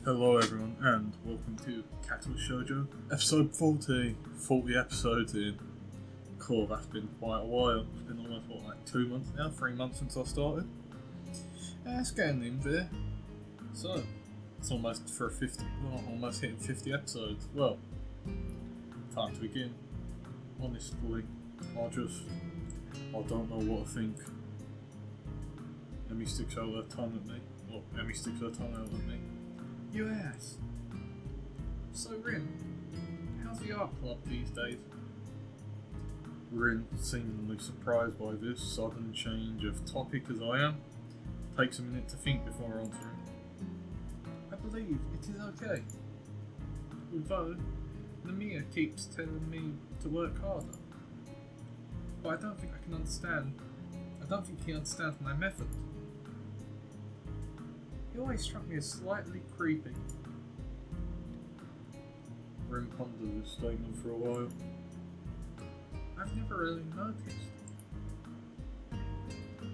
Hello everyone and welcome to Katawa Shoujo, episode 40 episodes in. Cool, that's been quite a while. It's been almost 2 months now, 3 months since I started. It's getting in there. So, it's almost almost hitting 50 episodes. Well, time to begin. Honestly, I don't know what to think. Emi sticks out her tongue at me. Well, Emi sticks her tongue out at me. You ass. So Rin, how's the art club these days? Rin, seemingly surprised by this sudden change of topic as I am, takes a minute to think before answering. I believe it is okay. Although, Namiya keeps telling me to work harder. But I don't think he understands my method. He always struck me as slightly creepy. Rin pondered this statement for a while. I've never really noticed.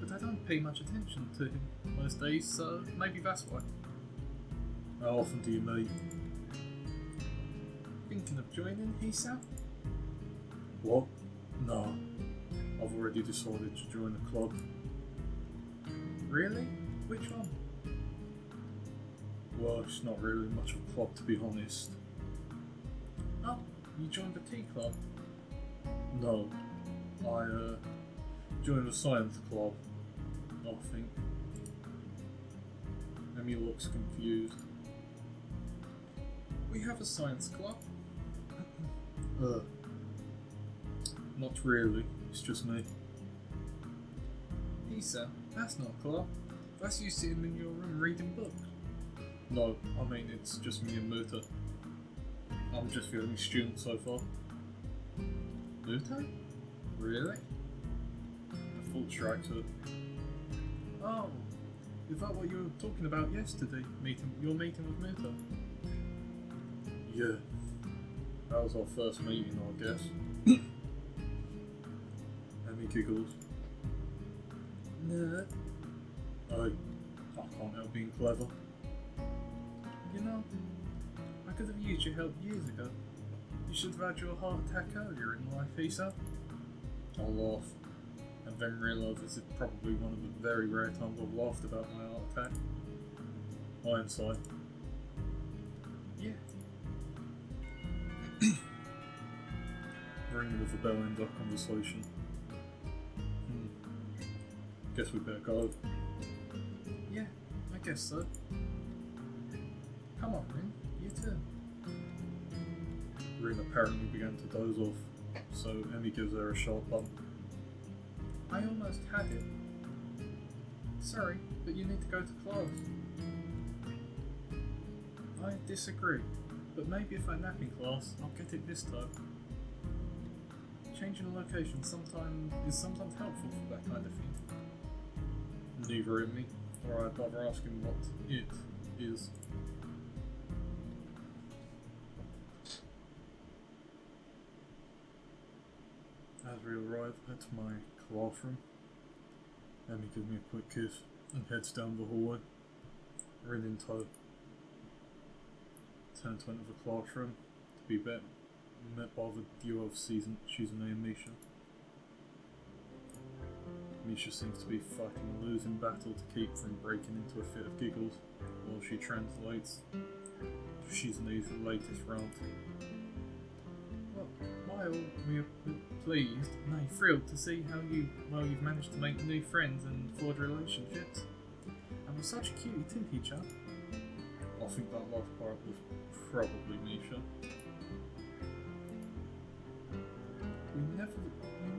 But I don't pay much attention to him most days, so maybe that's why. How often do you meet? Thinking of joining Hisao? What? No. I've already decided to join the club. Really? Which one? Well, it's not really much of a club, to be honest. Oh, you joined the tea club? No, I joined the science club, I think. Emi looks confused. We have a science club? Not really, it's just me. Hisao, that's not a club. That's you sitting in your room reading books. No, I mean it's just me and Muta. I'm just the only student so far. Muta? Really? A full tractor. Oh, is that what you were talking about yesterday? Your meeting with Muta? Yeah. That was our first meeting, I guess. Emi giggles. Nerd. I can't help being clever. You know, I could have used your help years ago. You should have had your heart attack earlier in life, Hisao. I laugh, and then realise this is probably one of the very rare times I've laughed about my heart attack. Hindsight. Yeah. Ring with the bell ends our conversation. Guess we better go. Yeah, I guess so. Come on, Rin, your turn. Rin apparently began to doze off, so Emi gives her a sharp bump. I almost had it. Sorry, but you need to go to class. I disagree, but maybe if I nap in class, I'll get it this time. Changing location is sometimes helpful for that kind of thing. Neither Emi, or I'd rather ask him what it is. As we arrive at my classroom, Emi gives me a quick kiss and heads down the hallway, Rin in tow. Turn to enter the classroom to be met by the duo of Shizune and Misha. Misha seems to be fighting a losing battle to keep from breaking into a fit of giggles while she translates Shizune's latest rant. While we are pleased, nay thrilled to see how you've managed to make new friends and forge relationships. And we're such a cutie too, Hicha. I think that last part was probably Misha. We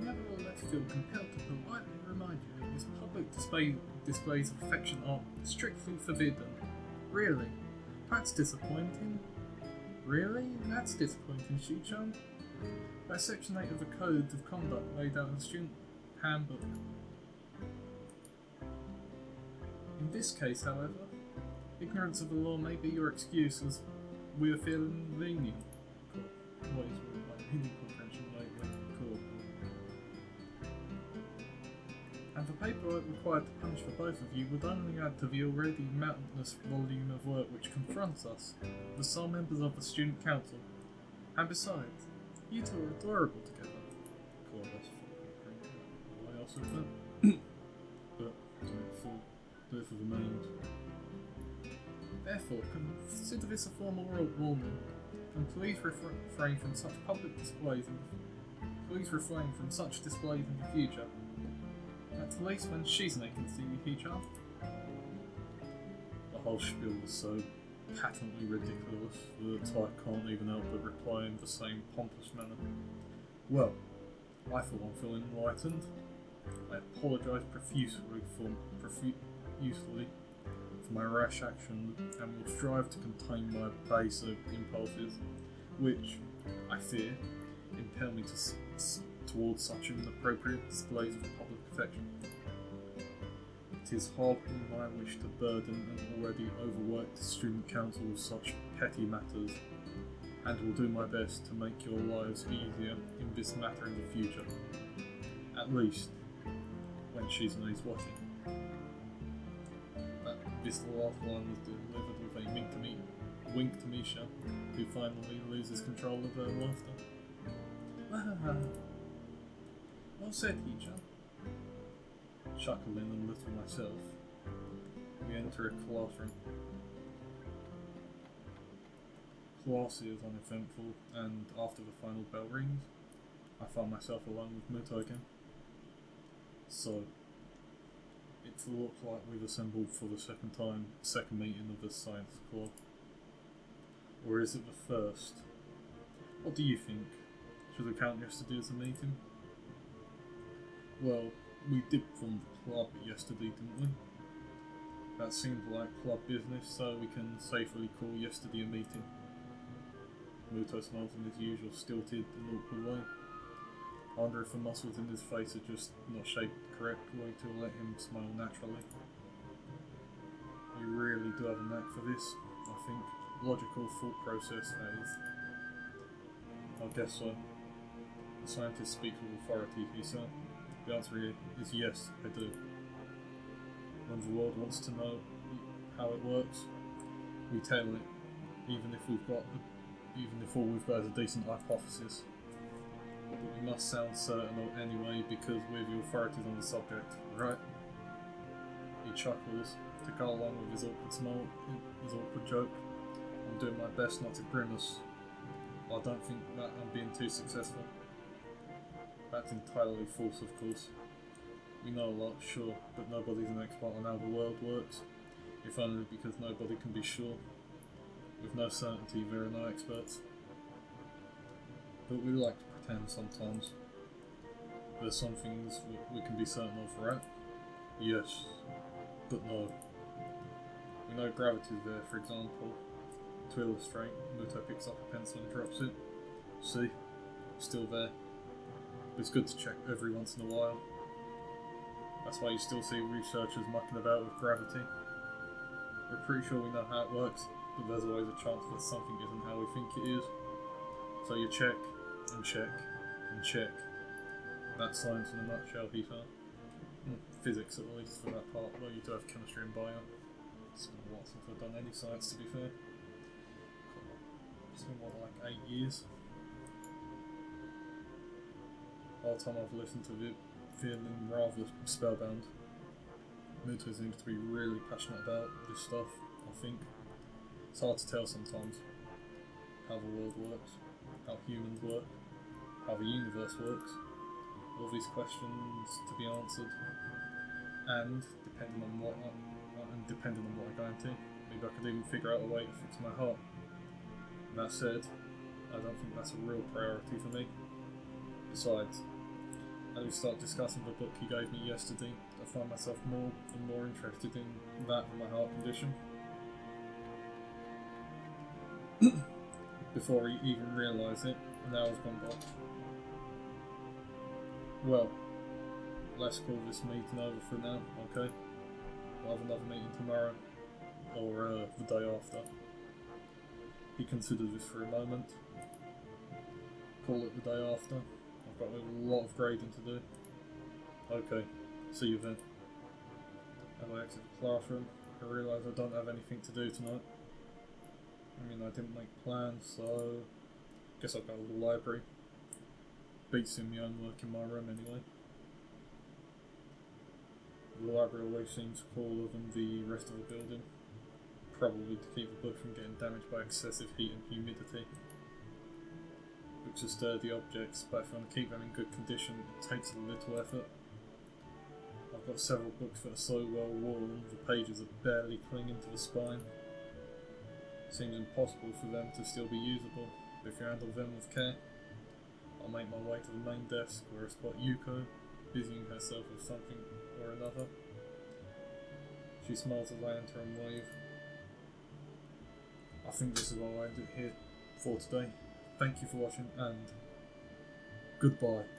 nevertheless feel compelled to politely remind you that this public displays of affection are strictly forbidden. Really? That's disappointing. Really? That's disappointing, Shi-chan. That's Section 8 of the Code of Conduct laid out in the student handbook. In this case, however, ignorance of the law may be your excuse as we are feeling lenient. Cool. What is my hidden comprehension lately? Cool. and the paperwork required to punish for both of you would only add to the already mountainous volume of work which confronts us, the sole members of the student council. And besides, you two are adorable together. Cool, that's why else is that? But do it for the names. Therefore, consider this a formal warning, and please refrain from such public displays. Please refrain from such displays in the future. At least when Shizune can see you, Hisao. The whole spiel was so patently ridiculous that I can't even help but reply in the same pompous manner. Well, I for one feel enlightened. I apologise profusely for my rash action and will strive to contain my baser impulses, which, I fear, impel me towards such inappropriate displays of public affection. It is hardly my wish to burden an already overworked student council with such petty matters, and will do my best to make your lives easier in this matter in the future. At least, when Shizune is watching. This last line was delivered with a wink to Misha, who finally loses control of her laughter. Well said, Hisao. Chuckling a little myself, we enter a classroom. Class is uneventful, and after the final bell rings, I find myself alone with Muto again. So, it looks like we've assembled for the second meeting of the science club. Or is it the first? What do you think? Should we count yesterday as a meeting? Well, we did form the club yesterday, didn't we? That seemed like club business, so we can safely call yesterday a meeting. Muto smiles in his usual stilted and awkward way. I wonder if the muscles in his face are just not shaped the correct way to let him smile naturally. You really do have a knack for this, I think. Logical thought process, that is. I guess so. The scientist speaks with authority, Hisao. The answer is yes, I do. When the world wants to know how it works, we tell it, even if all we've got is a decent hypothesis. But we must sound certain anyway, because we're the authorities on the subject, right? He chuckles to go along with his awkward smile, his awkward joke. I'm doing my best not to grimace. I don't think that I'm being too successful. That's entirely false, of course. We know a lot, sure, but nobody's an expert on how the world works, if only because nobody can be sure. With no certainty, there are no experts. But we like to pretend sometimes. There's some things we can be certain of, right? Yes, but no. We know gravity's there, for example. To illustrate, Muto picks up a pencil and drops it. See? Still there. It's good to check every once in a while. That's why you still see researchers mucking about with gravity. We're pretty sure we know how it works, but there's always a chance that something isn't how we think it is. So you check, and check, and check. That's science in a nutshell, Hisao. Physics at least for that part, though you do have chemistry and bio. It's been a while since I've done any science, to be fair. It's been like 8 years. All the time I've listened to it, feeling rather spellbound. Muto seems to be really passionate about this stuff, I think. It's hard to tell sometimes how the world works, how humans work, how the universe works. All these questions to be answered, and depending on what I go into, maybe I could even figure out a way to fix my heart. That said, I don't think that's a real priority for me. Besides, as we start discussing the book he gave me yesterday, I find myself more and more interested in that than my heart condition. Before he even realised it, an hour's gone by. Well, let's call this meeting over for now, okay? We'll have another meeting tomorrow, or the day after. He considered this for a moment. Call it the day after. I've got a lot of grading to do. Okay, See you then. As I exit the classroom, I realise I don't have anything to do tonight. I mean, I didn't make plans, so guess I'll go to the library. Beats in my own work in my room anyway. The library always seems cooler than the rest of the building, probably to keep the book from getting damaged by excessive heat and humidity. Books are sturdy objects, but if you want to keep them in good condition, it takes a little effort. I've got several books that are so well worn, the pages are barely clinging to the spine. It seems impossible for them to still be usable, but if you handle them with care. I'll make my way to the main desk, where I spot Yuko, busying herself with something or another. She smiles as I enter and wave. I think this is all I end it here for today. Thank you for watching, and goodbye.